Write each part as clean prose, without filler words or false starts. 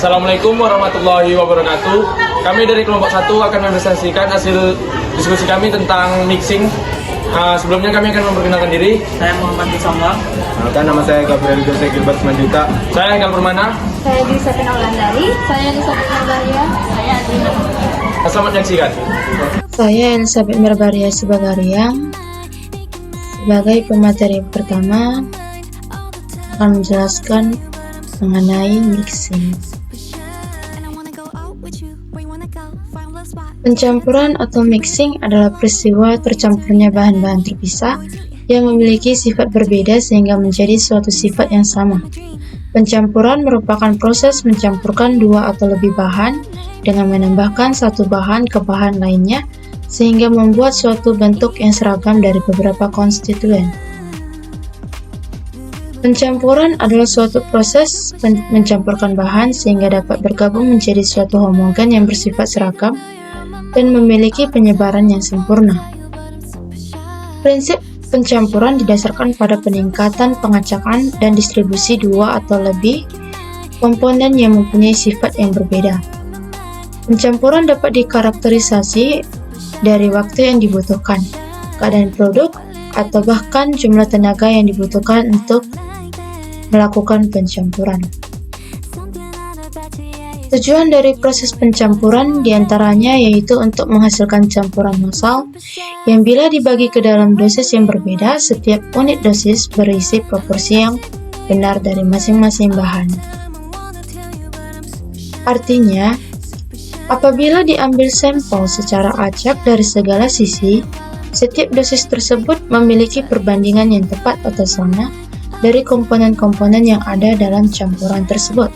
Assalamualaikum warahmatullahi wabarakatuh. Kami dari kelompok 1 akan mempresentasikan hasil diskusi kami tentang mixing. Sebelumnya kami akan memperkenalkan diri. Saya Muhammad Bisongwang. Nama saya Gabriel Jose Gilbert Simanjuntak. Saya Haikal Permana. Saya Disa Pinaulandari. Saya Elizabeth Mirbaria. Saya Adrina. Selamat menyaksikan. Saya Elizabeth Mirbaria Subagaria. Sebagai pemateri pertama akan menjelaskan mengenai mixing. Pencampuran atau mixing adalah peristiwa tercampurnya bahan-bahan terpisah yang memiliki sifat berbeda sehingga menjadi suatu sifat yang sama. Pencampuran merupakan proses mencampurkan dua atau lebih bahan dengan menambahkan satu bahan ke bahan lainnya sehingga membuat suatu bentuk yang seragam dari beberapa konstituen. Pencampuran adalah suatu proses mencampurkan bahan sehingga dapat bergabung menjadi suatu homogen yang bersifat seragam dan memiliki penyebaran yang sempurna. Prinsip pencampuran didasarkan pada peningkatan pengacakan dan distribusi dua atau lebih komponen yang mempunyai sifat yang berbeda. Pencampuran dapat dikarakterisasi dari waktu yang dibutuhkan, keadaan produk, atau bahkan jumlah tenaga yang dibutuhkan untuk melakukan pencampuran. Tujuan dari proses pencampuran diantaranya yaitu untuk menghasilkan campuran massal yang bila dibagi ke dalam dosis yang berbeda, setiap unit dosis berisi proporsi yang benar dari masing-masing bahan. Artinya, apabila diambil sampel secara acak dari segala sisi, setiap dosis tersebut memiliki perbandingan yang tepat atau sama dari komponen-komponen yang ada dalam campuran tersebut.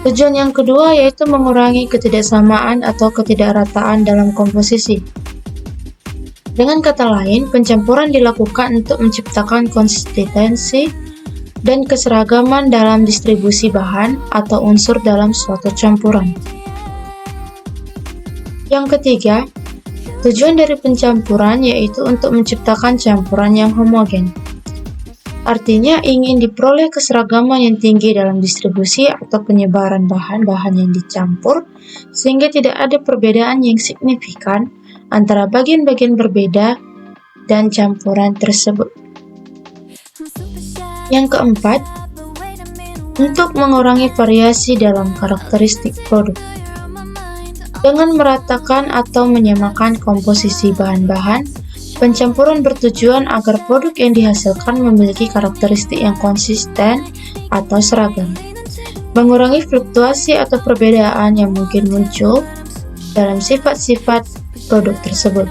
Tujuan yang kedua yaitu mengurangi ketidaksamaan atau ketidakrataan dalam komposisi. Dengan kata lain, pencampuran dilakukan untuk menciptakan konsistensi dan keseragaman dalam distribusi bahan atau unsur dalam suatu campuran. Yang ketiga, tujuan dari pencampuran yaitu untuk menciptakan campuran yang homogen. Artinya ingin diperoleh keseragaman yang tinggi dalam distribusi atau penyebaran bahan-bahan yang dicampur sehingga tidak ada perbedaan yang signifikan antara bagian-bagian berbeda dan campuran tersebut. Yang keempat, untuk mengurangi variasi dalam karakteristik produk. Dengan meratakan atau menyamakan komposisi bahan-bahan, pencampuran bertujuan agar produk yang dihasilkan memiliki karakteristik yang konsisten atau seragam, mengurangi fluktuasi atau perbedaan yang mungkin muncul dalam sifat-sifat produk tersebut,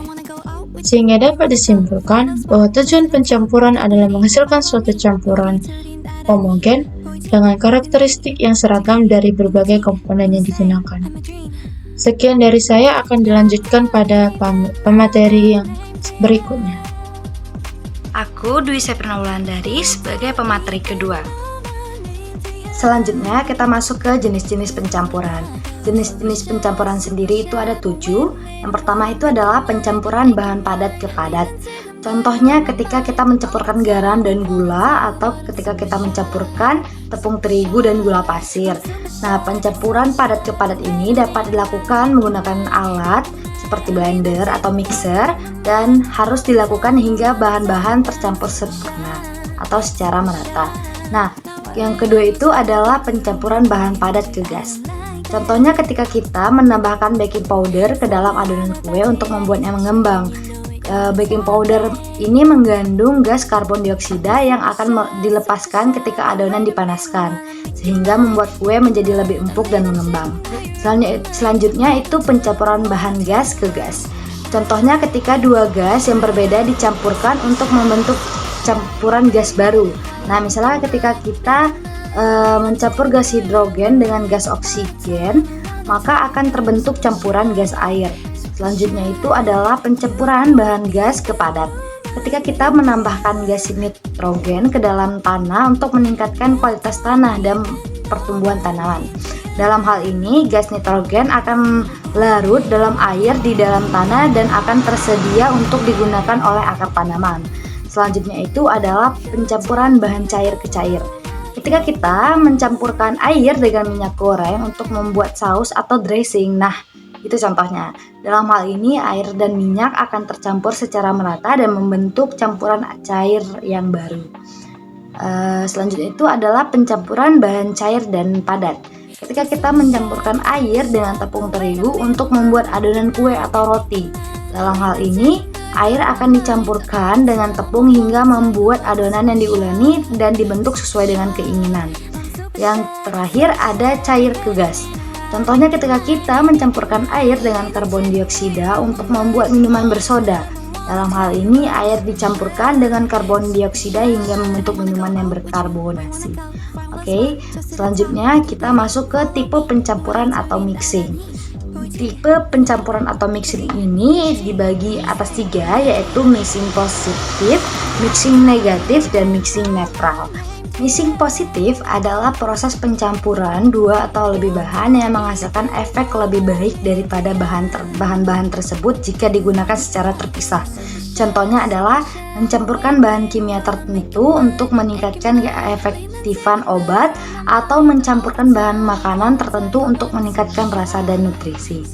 sehingga dapat disimpulkan bahwa tujuan pencampuran adalah menghasilkan suatu campuran homogen dengan karakteristik yang seragam dari berbagai komponen yang digunakan. Sekian dari saya, akan dilanjutkan pada pemateri yang berikutnya. Aku Dwi Seprinaulandari sebagai pemateri kedua. Selanjutnya kita masuk ke jenis-jenis pencampuran. Jenis-jenis pencampuran sendiri itu ada 7. Yang pertama itu adalah pencampuran bahan padat ke padat. Contohnya ketika kita mencampurkan garam dan gula atau ketika kita mencampurkan tepung terigu dan gula pasir. Nah, pencampuran padat ke padat ini dapat dilakukan menggunakan alat seperti blender atau mixer dan harus dilakukan hingga bahan-bahan tercampur sempurna atau secara merata. Nah, yang kedua itu adalah pencampuran bahan padat ke gas. Contohnya ketika kita menambahkan baking powder ke dalam adonan kue untuk membuatnya mengembang. Baking powder ini mengandung gas karbon dioksida yang akan dilepaskan ketika adonan dipanaskan, sehingga membuat kue menjadi lebih empuk dan mengembang. Selanjutnya itu pencampuran bahan gas ke gas. Contohnya ketika dua gas yang berbeda dicampurkan untuk membentuk campuran gas baru. Nah, misalnya ketika kita mencampur gas hidrogen dengan gas oksigen, maka akan terbentuk campuran gas air. Selanjutnya itu adalah pencampuran bahan gas ke padat. Ketika kita menambahkan gas nitrogen ke dalam tanah untuk meningkatkan kualitas tanah dan pertumbuhan tanaman. Dalam hal ini, gas nitrogen akan larut dalam air di dalam tanah dan akan tersedia untuk digunakan oleh akar tanaman. Selanjutnya itu adalah pencampuran bahan cair ke cair. ketika kita mencampurkan air dengan minyak goreng untuk membuat saus atau dressing. Nah, itu contohnya. Dalam hal ini, air dan minyak akan tercampur secara merata dan membentuk campuran cair yang baru. Selanjutnya itu adalah pencampuran bahan cair dan padat. Ketika kita mencampurkan air dengan tepung terigu untuk membuat adonan kue atau roti. Dalam hal ini, air akan dicampurkan dengan tepung hingga membuat adonan yang diuleni dan dibentuk sesuai dengan keinginan. Yang terakhir ada cair ke gas. Contohnya ketika kita mencampurkan air dengan karbon dioksida untuk membuat minuman bersoda. Dalam hal ini, air dicampurkan dengan karbon dioksida hingga membentuk minuman yang berkarbonasi. Oke, selanjutnya kita masuk ke tipe pencampuran atau mixing. Tipe pencampuran atau mixing ini dibagi atas 3, yaitu mixing positif, mixing negatif, dan mixing netral. Mixing positif adalah proses pencampuran 2 atau lebih bahan yang menghasilkan efek lebih baik daripada bahan-bahan tersebut jika digunakan secara terpisah. Contohnya adalah mencampurkan bahan kimia tertentu untuk meningkatkan keefektifan obat atau mencampurkan bahan makanan tertentu untuk meningkatkan rasa dan nutrisi.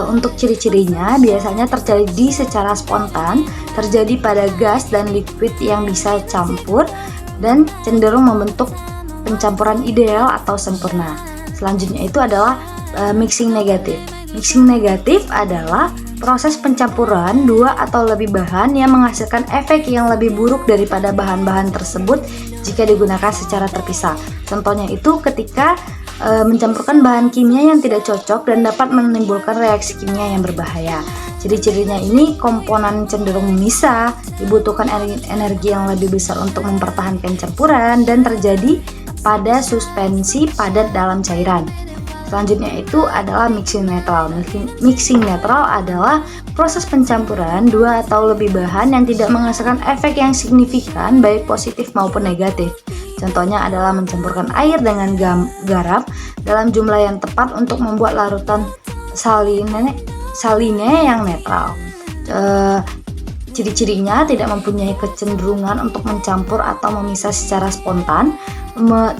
Untuk ciri-cirinya biasanya terjadi secara spontan, terjadi pada gas dan liquid yang bisa campur dan cenderung membentuk pencampuran ideal atau sempurna. Selanjutnya itu adalah mixing negatif. Mixing negatif adalah proses pencampuran 2 atau lebih bahan yang menghasilkan efek yang lebih buruk daripada bahan-bahan tersebut jika digunakan secara terpisah. Contohnya itu ketika mencampurkan bahan kimia yang tidak cocok dan dapat menimbulkan reaksi kimia yang berbahaya. Ciri-cirinya ini komponen cenderung memisah, dibutuhkan energi yang lebih besar untuk mempertahankan campuran, dan terjadi pada suspensi padat dalam cairan. Selanjutnya itu adalah mixing netral. Mixing netral adalah proses pencampuran 2 atau lebih bahan yang tidak menghasilkan efek yang signifikan baik positif maupun negatif. Contohnya adalah mencampurkan air dengan garam dalam jumlah yang tepat untuk membuat larutan saline yang netral. Ciri-cirinya tidak mempunyai kecenderungan untuk mencampur atau memisah secara spontan.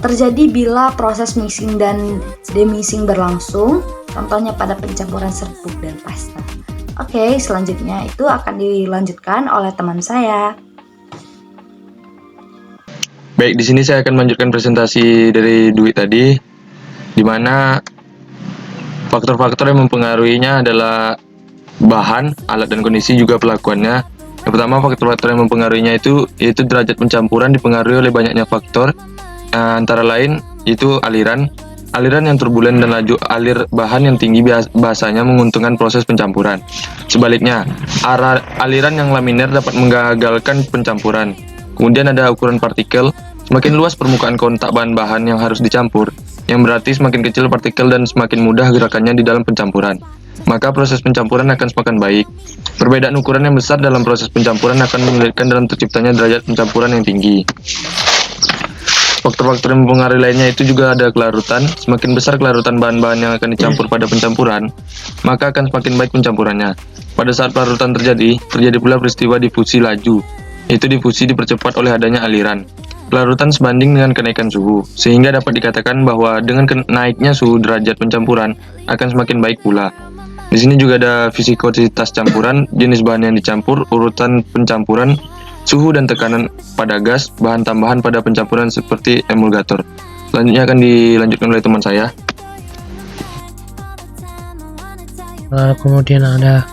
Terjadi bila proses mixing dan demixing berlangsung, contohnya pada pencampuran serbuk dan pasta. Oke, selanjutnya itu akan dilanjutkan oleh teman saya. Baik, di sini saya akan melanjutkan presentasi dari Dwi tadi, di mana faktor-faktor yang mempengaruhinya adalah bahan, alat, dan kondisi juga perlakuannya. Yang pertama, faktor-faktor yang mempengaruhinya yaitu derajat pencampuran dipengaruhi oleh banyaknya faktor, antara lain itu aliran yang turbulen dan laju alir bahan yang tinggi biasanya menguntungkan proses pencampuran. Sebaliknya, aliran yang laminer dapat menggagalkan pencampuran. Kemudian ada ukuran partikel. Semakin luas permukaan kontak bahan-bahan yang harus dicampur, yang berarti semakin kecil partikel dan semakin mudah gerakannya di dalam pencampuran, maka proses pencampuran akan semakin baik. Perbedaan ukuran yang besar dalam proses pencampuran akan menyulitkan dalam terciptanya derajat pencampuran yang tinggi. Faktor-faktor yang mempengaruhi lainnya itu juga ada kelarutan. Semakin besar kelarutan bahan-bahan yang akan dicampur pada pencampuran, maka akan semakin baik pencampurannya. Pada saat kelarutan terjadi pula peristiwa difusi laju. Itu difusi dipercepat oleh adanya aliran. Kelarutan sebanding dengan kenaikan suhu, sehingga dapat dikatakan bahwa dengan naiknya suhu derajat pencampuran akan semakin baik pula. Di sini juga ada viskositas campuran, jenis bahan yang dicampur, urutan pencampuran, suhu dan tekanan pada gas, bahan tambahan pada pencampuran seperti emulgator. Selanjutnya akan dilanjutkan oleh teman saya. Kemudian ada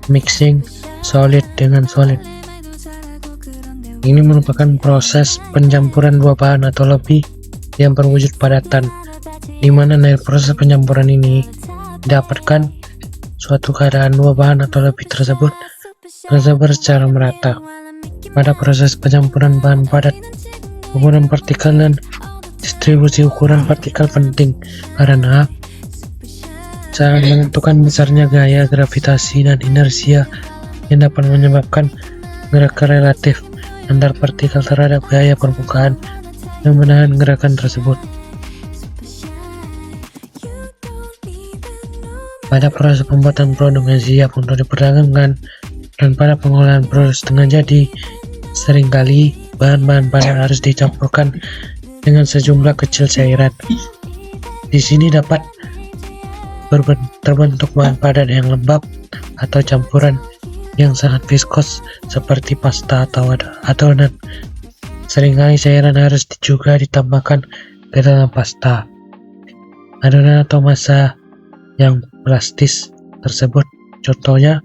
mixing solid dengan solid. Ini merupakan proses pencampuran 2 bahan atau lebih yang berwujud padatan, di mana dari proses pencampuran ini didapatkan suatu keadaan 2 bahan atau lebih tersebut tersebar secara merata. Pada proses pencampuran bahan padat, ukuran partikel dan distribusi ukuran partikel penting karena sangat menentukan besarnya gaya gravitasi dan inersia yang dapat menyebabkan gerakan relatif antar partikel terhadap gaya permukaan yang menahan gerakan tersebut. Pada proses pembuatan produk yang siap untuk diperdagangkan dan pada pengolahan produk setengah jadi, seringkali bahan-bahan padat harus dicampurkan dengan sejumlah kecil cairan. Di sini dapat terbentuk bahan padat yang lembab atau campuran yang sangat viskos seperti pasta atau adonan. Seringkali cairan harus juga ditambahkan ke dalam pasta, adonan atau massa yang plastis tersebut. Contohnya,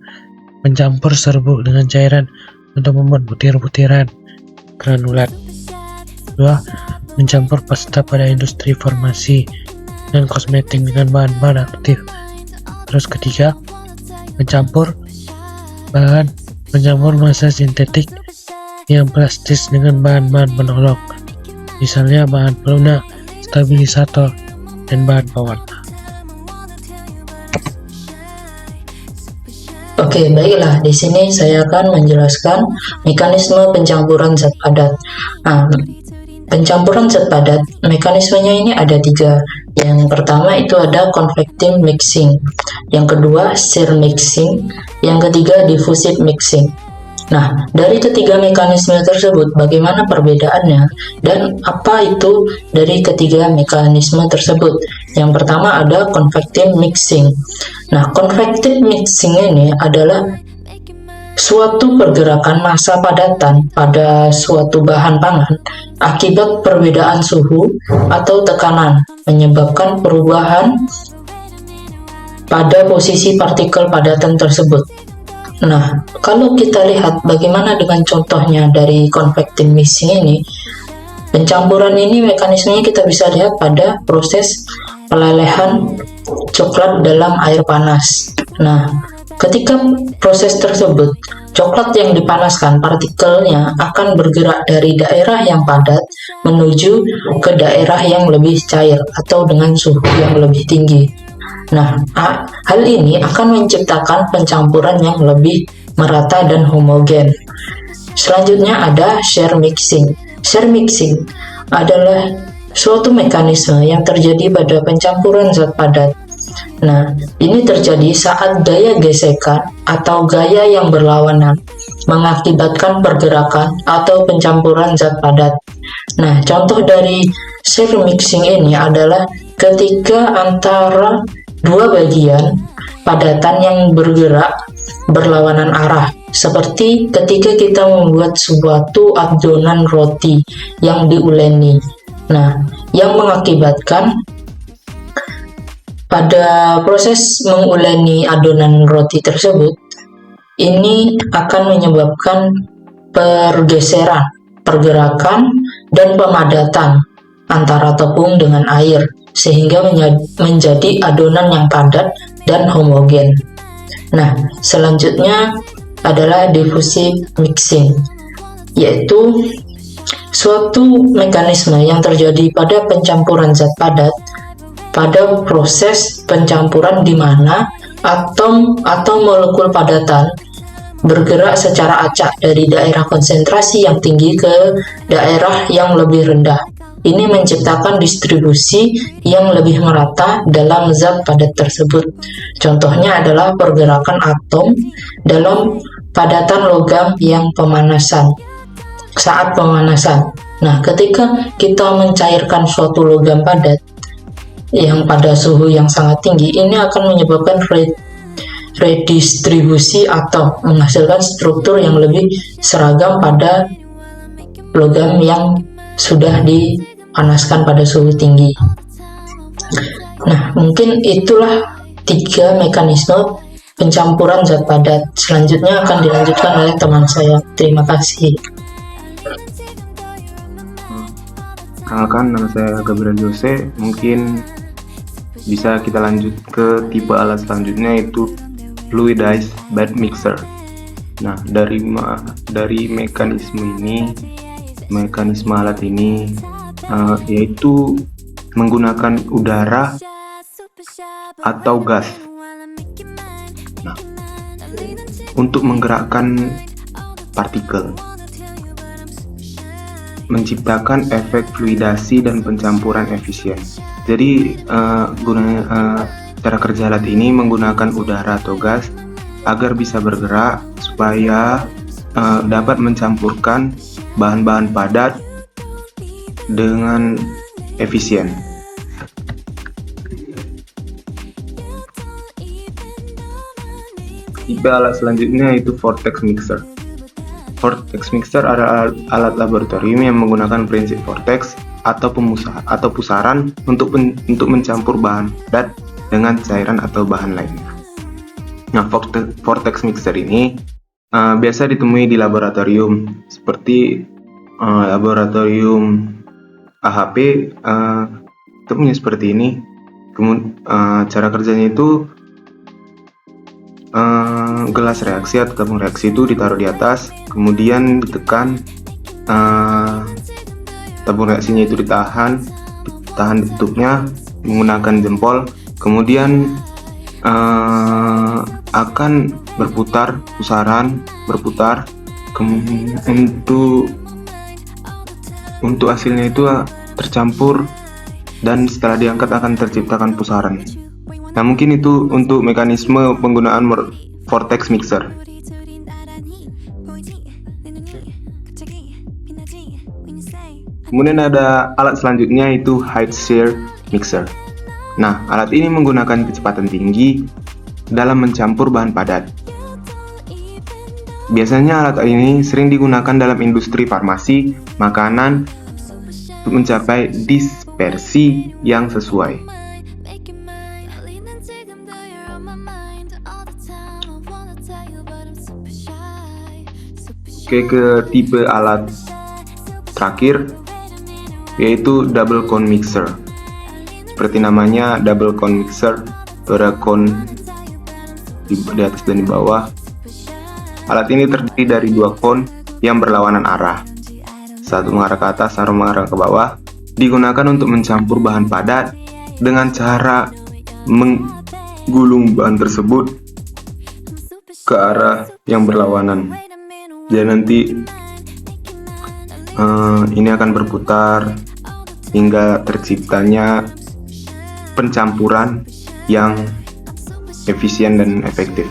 mencampur serbuk dengan cairan untuk membuat butir-butiran granulat. 2. Mencampur pasta pada industri farmasi dan kosmetik dengan bahan-bahan aktif. Terus ketiga, mencampur massa sintetik yang plastis dengan bahan-bahan penolong, misalnya bahan pelunak, stabilisator, dan bahan pewarna. Oke, baiklah. Di sini saya akan menjelaskan mekanisme pencampuran zat padat. Pencampuran zat padat, mekanismenya ini ada 3. Yang pertama itu ada convective mixing, yang kedua shear mixing, yang ketiga diffusive mixing. Nah, dari ketiga mekanisme tersebut, bagaimana perbedaannya dan apa itu dari ketiga mekanisme tersebut? Yang pertama ada convective mixing. Nah, convective mixing ini adalah suatu pergerakan massa padatan pada suatu bahan pangan akibat perbedaan suhu atau tekanan menyebabkan perubahan pada posisi partikel padatan tersebut. Nah, kalau kita lihat bagaimana dengan contohnya dari convective mixing ini, pencampuran ini mekanismenya kita bisa lihat pada proses pelelehan coklat dalam air panas. Nah, ketika proses tersebut, coklat yang dipanaskan partikelnya akan bergerak dari daerah yang padat menuju ke daerah yang lebih cair atau dengan suhu yang lebih tinggi. Nah, hal ini akan menciptakan pencampuran yang lebih merata dan homogen. Selanjutnya ada shear mixing. Shear mixing adalah suatu mekanisme yang terjadi pada pencampuran zat padat. Nah, ini terjadi saat gaya gesekan atau gaya yang berlawanan mengakibatkan pergerakan atau pencampuran zat padat. Nah, contoh dari shear mixing ini adalah ketika antara dua bagian padatan yang bergerak berlawanan arah, seperti ketika kita membuat suatu adonan roti yang diuleni. Nah, yang mengakibatkan pada proses menguleni adonan roti tersebut, ini akan menyebabkan pergeseran, pergerakan, dan pemadatan antara tepung dengan air, sehingga menjadi adonan yang padat dan homogen. Nah, selanjutnya adalah diffusive mixing, yaitu suatu mekanisme yang terjadi pada pencampuran zat padat pada proses pencampuran di mana atom atau molekul padatan bergerak secara acak dari daerah konsentrasi yang tinggi ke daerah yang lebih rendah. Ini menciptakan distribusi yang lebih merata dalam zat padat tersebut. Contohnya adalah pergerakan atom dalam padatan logam yang saat pemanasan. Nah, ketika kita mencairkan suatu logam padat yang pada suhu yang sangat tinggi, ini akan menyebabkan redistribusi atau menghasilkan struktur yang lebih seragam pada logam yang sudah dipanaskan pada suhu tinggi. Nah, mungkin itulah 3 mekanisme pencampuran zat padat. Selanjutnya akan dilanjutkan oleh teman saya. Terima kasih. Perkenalkan, nama saya Gabriel Jose. Mungkin bisa kita lanjut ke tipe alat selanjutnya, yaitu fluidized bed mixer. Nah, dari mekanisme alat ini yaitu menggunakan udara atau gas. Nah, untuk menggerakkan partikel, menciptakan efek fluidasi dan pencampuran efisien. Jadi cara kerja alat ini menggunakan udara atau gas agar bisa bergerak supaya dapat mencampurkan bahan-bahan padat dengan efisien. Tipe alat selanjutnya itu vortex mixer. Vortex mixer adalah alat laboratorium yang menggunakan prinsip vortex atau pusaran untuk mencampur bahan padat dengan cairan atau bahan lainnya. Nah, vortex mixer ini biasa ditemui di laboratorium seperti laboratorium AHP. Kita punya seperti ini. Cara kerjanya itu gelas reaksi atau tabung reaksi itu ditaruh di atas, kemudian ditekan, tabung reaksinya itu ditahan tutupnya menggunakan jempol, kemudian akan berputar untuk hasilnya itu tercampur dan setelah diangkat akan terciptakan pusaran. Nah, mungkin itu untuk mekanisme penggunaan vortex mixer. Kemudian ada alat selanjutnya itu high shear mixer. Nah, alat ini menggunakan kecepatan tinggi dalam mencampur bahan padat. Biasanya alat ini sering digunakan dalam industri farmasi, makanan, untuk mencapai dispersi yang sesuai. Oke, ke tipe alat terakhir yaitu double cone mixer. Seperti namanya, double cone mixer, ada cone di atas dan di bawah. Alat ini terdiri dari dua cone yang berlawanan arah, satu mengarah ke atas, satu mengarah ke bawah. Digunakan untuk mencampur bahan padat dengan cara menggulung bahan tersebut ke arah yang berlawanan. Dan nanti ini akan berputar hingga terciptanya pencampuran yang efisien dan efektif.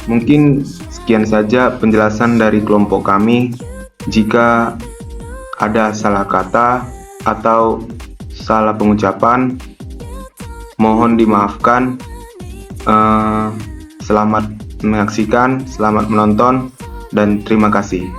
Mungkin sekian saja penjelasan dari kelompok kami. Jika ada salah kata atau salah pengucapan, mohon dimaafkan. Selamat menyaksikan, selamat menonton, dan terima kasih.